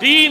3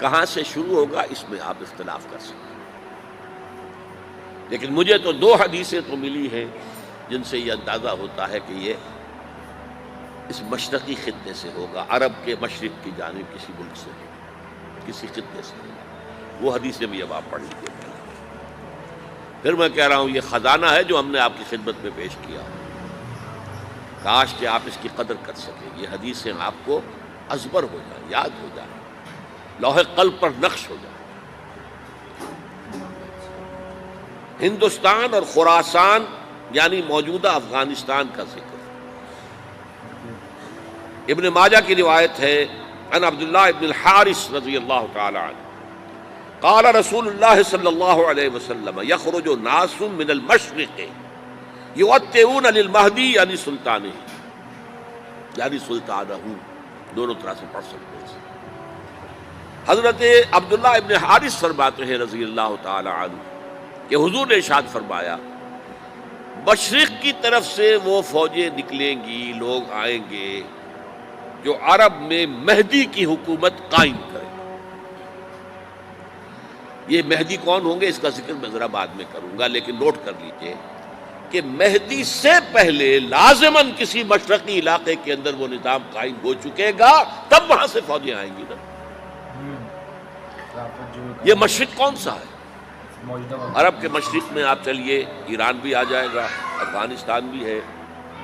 کہاں سے شروع ہوگا اس میں آپ اختلاف کر سکتے ہیں، لیکن مجھے تو 2 حدیثیں تو ملی ہیں جن سے یہ اندازہ ہوتا ہے کہ یہ اس مشرقی خطے سے ہوگا، عرب کے مشرق کی جانب کسی ملک سے ہوگا، کسی خطے سے ہوگا۔ وہ حدیثیں بھی اب آپ پڑھ لیجیے۔ پھر میں کہہ رہا ہوں یہ خزانہ ہے جو ہم نے آپ کی خدمت میں پیش کیا، کاش کہ آپ اس کی قدر کر سکیں، یہ حدیثیں آپ کو ازبر ہو جائیں، یاد ہو جائیں، لوح قلب پر نقش ہو جائیں۔ ہندوستان اور خراسان یعنی موجودہ افغانستان کا ذکر۔ ابن ماجہ کی روایت ہے عن عبداللہ ابن الحارث رضی اللہ تعالی عنہ قال رسول اللہ صلی اللہ علیہ وسلم یخرج ناس من المشرق یوطئون للمہدی یعنی سلطانہ، یعنی سلطانہ، دونوں طرح سے پڑھ سکتے ہیں۔ حضرت عبداللہ ابن حارث فرماتے ہیں رضی اللہ تعالی عنہ کہ حضور نے ارشاد فرمایا مشرق کی طرف سے وہ فوجیں نکلیں گی، لوگ آئیں گے جو عرب میں مہدی کی حکومت قائم کریں۔ یہ مہدی کون ہوں گے اس کا ذکر میں ذرا بعد میں کروں گا، لیکن نوٹ کر لیجئے کہ مہدی سے پہلے لازماً کسی مشرقی علاقے کے اندر وہ نظام قائم ہو چکے گا، تب وہاں سے فوجیں آئیں گی نا۔ یہ مشرق کون سا ہے؟ عرب کے مشرق میں آپ چلیے، ایران بھی آ جائے گا، افغانستان بھی ہے،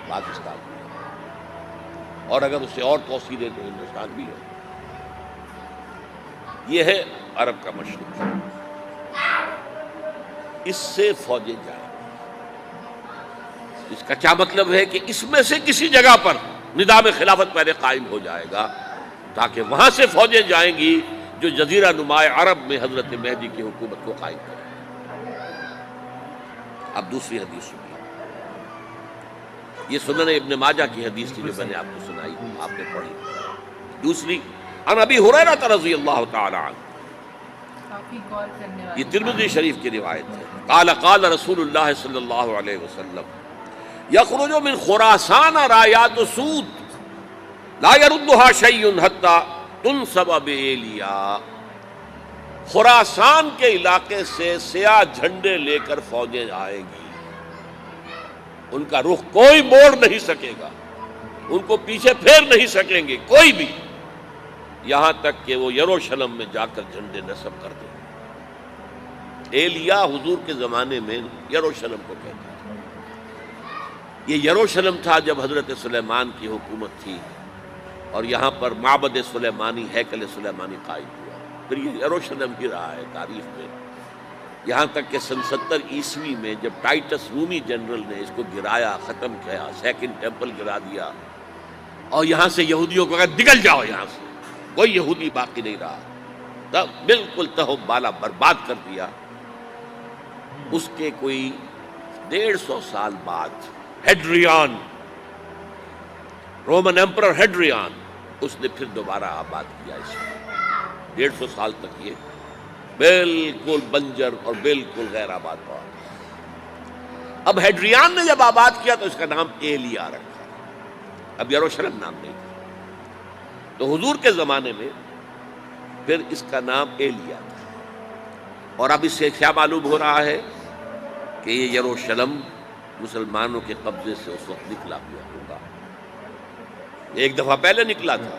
پاکستان بھی ہے، اور اگر اسے اور توسیع دیں تو ہندوستان بھی ہے۔ یہ ہے عرب کا مشرق، اس سے فوجیں جائیں۔ اس کا کیا مطلب ہے کہ اس میں سے کسی جگہ پر نظام خلافت پہلے قائم ہو جائے گا تاکہ وہاں سے فوجیں جائیں گی جو جزیرہ نما عرب میں حضرت مہدی کی حکومت کو قائم کرے۔ اب دوسری حدیث سنیے، یہ سنن ابن ماجہ کی حدیث تھی جو میں نے آپ کو سنائی، آپ نے پڑھی۔ دوسری عن ابی ہریرہ رضی اللہ تعالی عنہ، کافی غور کرنے والی یہ ترمذی شریف کی روایت ہے، قال قال رسول اللہ صلی اللہ علیہ وسلم یخرج من خراسان رایات سود لا يردها شیء حتی تنصب بإیلیا۔ خراسان کے علاقے سے سیاہ جھنڈے لے کر فوجیں آئیں گی، ان کا رخ کوئی موڑ نہیں سکے گا، ان کو پیچھے پھیر نہیں سکیں گے کوئی بھی، یہاں تک کہ وہ یروشلم میں جا کر جھنڈے نصب کر دیں۔ ایلیا حضور کے زمانے میں یروشلم کو کہتے ہیں۔ یہ یروشلم تھا جب حضرت سلیمان کی حکومت تھی اور یہاں پر معبد سلیمانی، ہیکل سلیمانی قائم ہوا، پھر یہ یروشلم ہی رہا ہے تاریخ میں، یہاں تک کہ سن 70 عیسوی میں جب ٹائٹس رومی جنرل نے اس کو گرایا، ختم کیا، سیکنڈ ٹیمپل گرا دیا اور یہاں سے یہودیوں کو کہا نکل جاؤ یہاں سے، کوئی یہودی باقی نہیں رہا، تب بالکل تہو بالا برباد کر دیا۔ اس کے کوئی 150 سال بعد ہیڈریان، رومن ایمپرر ہیڈریان، اس نے پھر دوبارہ آباد کیا اس کو۔ 150 سال تک یہ بالکل بنجر اور بالکل غیر آباد پڑا۔ اب ہیڈریان نے جب آباد کیا تو اس کا نام ایلیا رکھا، اب یروشلم نام نہیں تھا، تو حضور کے زمانے میں پھر اس کا نام ایلیا تھا۔ اور اب اس سے کیا معلوم ہو رہا ہے کہ یہ یروشلم مسلمانوں کے قبضے سے اس وقت نکلا ہوا ہوگا، ایک دفعہ پہلے نکلا تھا،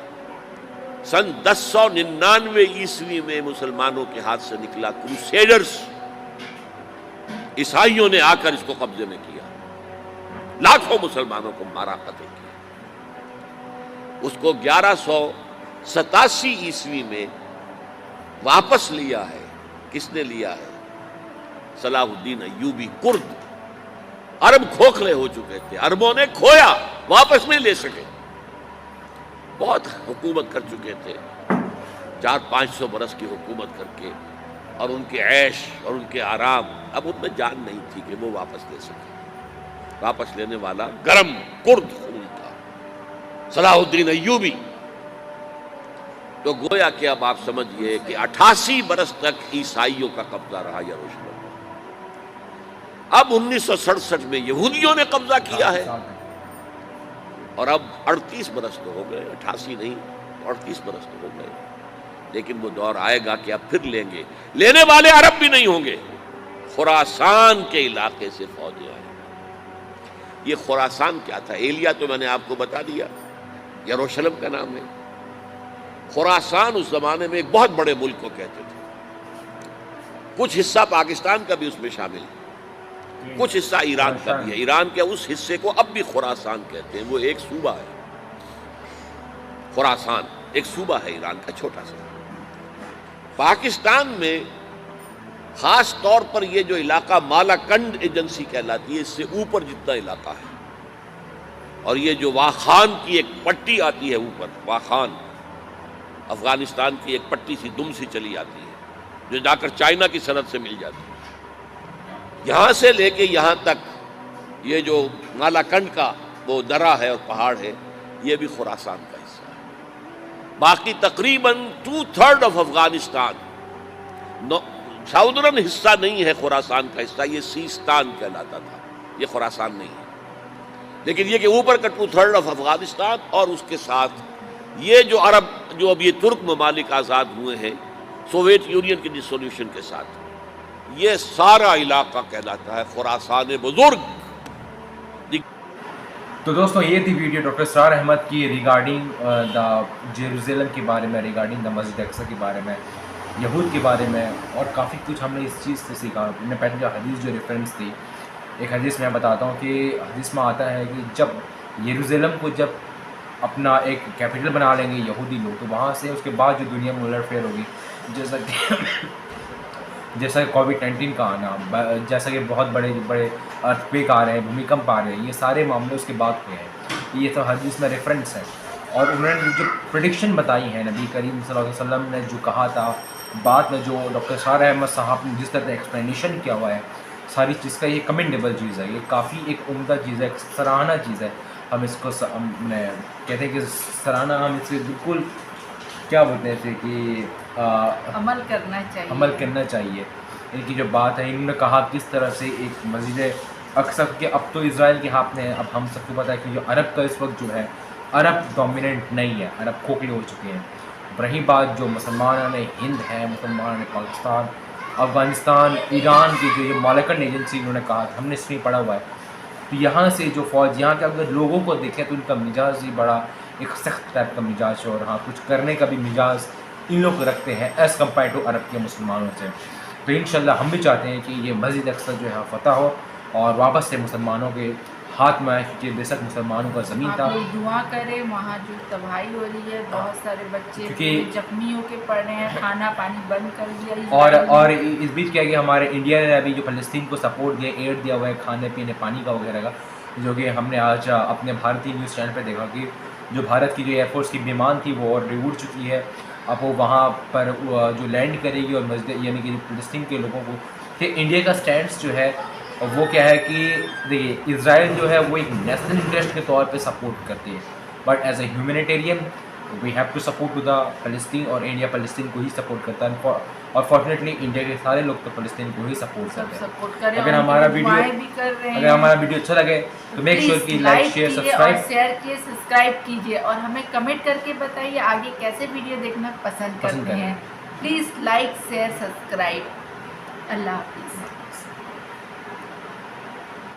سن 1099 عیسوی میں مسلمانوں کے ہاتھ سے نکلا، کروسیڈرز عیسائیوں نے آ کر اس کو قبضے میں کیا، لاکھوں مسلمانوں کو مارا، قتل کیا۔ اس کو 1187 عیسوی میں واپس لیا ہے، کس نے لیا ہے؟ صلاح الدین ایوبی کرد۔ عرب کھوکھلے ہو چکے تھے، عربوں نے کھویا، واپس نہیں لے سکے، بہت حکومت کر چکے تھے، 400-500 برس کی حکومت کر کے، اور ان کے عیش اور ان کے آرام، اب ان میں جان نہیں تھی کہ وہ واپس لے سکے۔ واپس لینے والا گرم کرد خون تھا، صلاح الدین ایوبی۔ تو گویا کہ اب آپ سمجھئے کہ 88 برس تک عیسائیوں کا قبضہ رہا یروشلم۔ اب 1967 میں یہودیوں نے قبضہ کیا ہے، اور اب 38 برس تو ہو گئے، 88 نہیں 38 برس تو ہو گئے لیکن وہ دور آئے گا کہ اب پھر لیں گے. لینے والے عرب بھی نہیں ہوں گے، خراسان کے علاقے سے فوجیں آئیں. یہ خراسان کیا تھا؟ ایلیا تو میں نے آپ کو بتا دیا، یروشلم کا نام ہے. خراسان اس زمانے میں ایک بہت بڑے ملک کو کہتے تھے. کچھ حصہ پاکستان کا بھی اس میں شامل ہے، کچھ حصہ ایران کا بھی ہے. ایران کے اس حصے کو اب بھی خراسان کہتے ہیں. وہ ایک صوبہ ہے، خراسان ایک صوبہ ہے ایران کا چھوٹا سا. پاکستان میں خاص طور پر یہ جو علاقہ مالاکنڈ ایجنسی کہلاتی ہے، اس سے اوپر جتنا علاقہ ہے، اور یہ جو واخان کی ایک پٹی آتی ہے اوپر، واخان افغانستان کی ایک پٹی سی دم سی چلی آتی ہے جو جا کر چائنا کی سرحد سے مل جاتی ہے. یہاں سے لے کے یہاں تک یہ جو مالاکنڈ کا وہ درہ ہے اور پہاڑ ہے، یہ بھی خراسان کا حصہ ہے. باقی تقریباً 2/3 آف افغانستان ساؤدرن حصہ نہیں ہے خراسان کا حصہ. یہ سیستان کہلاتا تھا، یہ خراسان نہیں ہے. لیکن یہ کہ اوپر کا 2/3 آف افغانستان اور اس کے ساتھ یہ جو عرب جو اب یہ ترک ممالک آزاد ہوئے ہیں سوویت یونین کی ڈسولوشن کے ساتھ، یہ سارا علاقہ کہلاتا ہے خراسان بزرگ. تو دوستوں یہ تھی ویڈیو ڈاکٹر اسرار احمد کی ریگارڈنگ دا جیروزلم کے بارے میں، ریگارڈنگ دا مسجد اقصی کے بارے میں، یہود کے بارے میں، اور کافی کچھ ہم نے اس چیز سے سیکھا. میں نے پہلے جو حدیث جو ریفرنس تھی، ایک حدیث میں بتاتا ہوں کہ حدیث میں آتا ہے کہ جب یروشلم کو جب اپنا ایک کیپٹل بنا لیں گے یہودی لوگ، تو وہاں سے اس کے بعد جو دنیا میں الٹ پھیر ہوگی، جیسا کہ کووڈ-19 کا آنا، جیسا کہ بہت بڑے ارتھکویک آ رہے ہیں، بھومیکمپ آ رہے ہیں، یہ سارے معاملے اس کے بعد ہوئے ہیں. یہ تو حدیث میں ریفرنس ہے. اور انہوں نے جو پریڈکشن بتائی ہے نبی کریم صلی اللہ علیہ وسلم نے جو کہا تھا، بعد میں جو ڈاکٹر اسرار احمد صاحب نے جس طرح ایکسپلینیشن کیا ہوا ہے ساری چیز کا، یہ کمنڈیبل چیز ہے. یہ کافی ایک عمدہ چیز ہے، ایک سراہانہ چیز ہے. ہم اس کو کہتے ہیں کہ سراہانہ، ہم اس سے بالکل کیا بولتے ہیں کہ عمل کرنا چاہیے. ان کی جو بات ہے، انہوں نے کہا کس طرح سے ایک مسجد اقصی کہ اب تو اسرائیل کے ہاتھ میں ہے. اب ہم سب کو پتہ ہے کہ جو عرب کا اس وقت جو ہے، عرب ڈومیننٹ نہیں ہے، عرب کھوکھلے ہو چکے ہیں. رہی بات جو مسلمانان ہند ہے، مسلمان پاکستان، افغانستان، ایران کی جو یہ مالاکنڈ ایجنسی انہوں نے کہا، ہم نے اس میں پڑھا ہوا ہے. تو یہاں سے جو فوج، یہاں کے اگر لوگوں کو دیکھیں تو ان کا مزاج ہی بڑا ایک سخت ٹائپ کا مزاج ہے، اور ہاں کچھ کرنے کا بھی مزاج ان لوگ رکھتے ہیں ایز کمپیئر ٹو عرب کے مسلمانوں سے. تو انشاءاللہ ہم بھی چاہتے ہیں کہ یہ مسجد اقصی جو ہے فتح ہو اور واپس سے مسلمانوں کے ہاتھ میں آئے، کیونکہ بے شک مسلمانوں کا زمین تھا. آپ لوگ دعا کریں، وہاں جو تباہی ہو رہی ہے، بہت سارے بچے زخمی ہو کے پڑ رہے ہیں، کھانا پانی بند کر دیا. اور اس بیچ کیا کہ ہمارے انڈیا نے ابھی جو فلسطین کو سپورٹ دیا، ایڈ دیا ہوا ہے کھانے پینے پانی کا وغیرہ کا، جو کہ ہم نے آج اپنے بھارتی نیوز چینل پہ دیکھا کہ جو بھارت کی جو ایئر فورس کی بیمان تھی وہ آلریڈی اڑ چکی ہے. اب وہ وہاں پر جو لینڈ کرے گی، اور مسجد یعنی کہ فلسطین کے لوگوں کو کہ انڈیا کا سٹینڈس جو ہے وہ کیا ہے کہ دیکھیے اسرائیل جو ہے وہ ایک نیشنل انٹرسٹ کے طور پہ سپورٹ کرتی ہے، but as a humanitarian we have to support to the فلسطین، اور انڈیا فلسطین کو ہی سپورٹ کرتا ہے. اور فارچونیٹلی انڈیا کے سارے لوگ تو فلسطین کو ہی سپورٹ کرتے ہیں. اگر ہمارا ویڈیو اچھا لگے تو میک شیور کہ لائک شیئر سبسکرائب کیجیے، اور ہمیں کمنٹ کر کے بتائیے آگے کیسے ویڈیو دیکھنا پسند کرتے ہیں. Please like share subscribe. اللہ حافظ.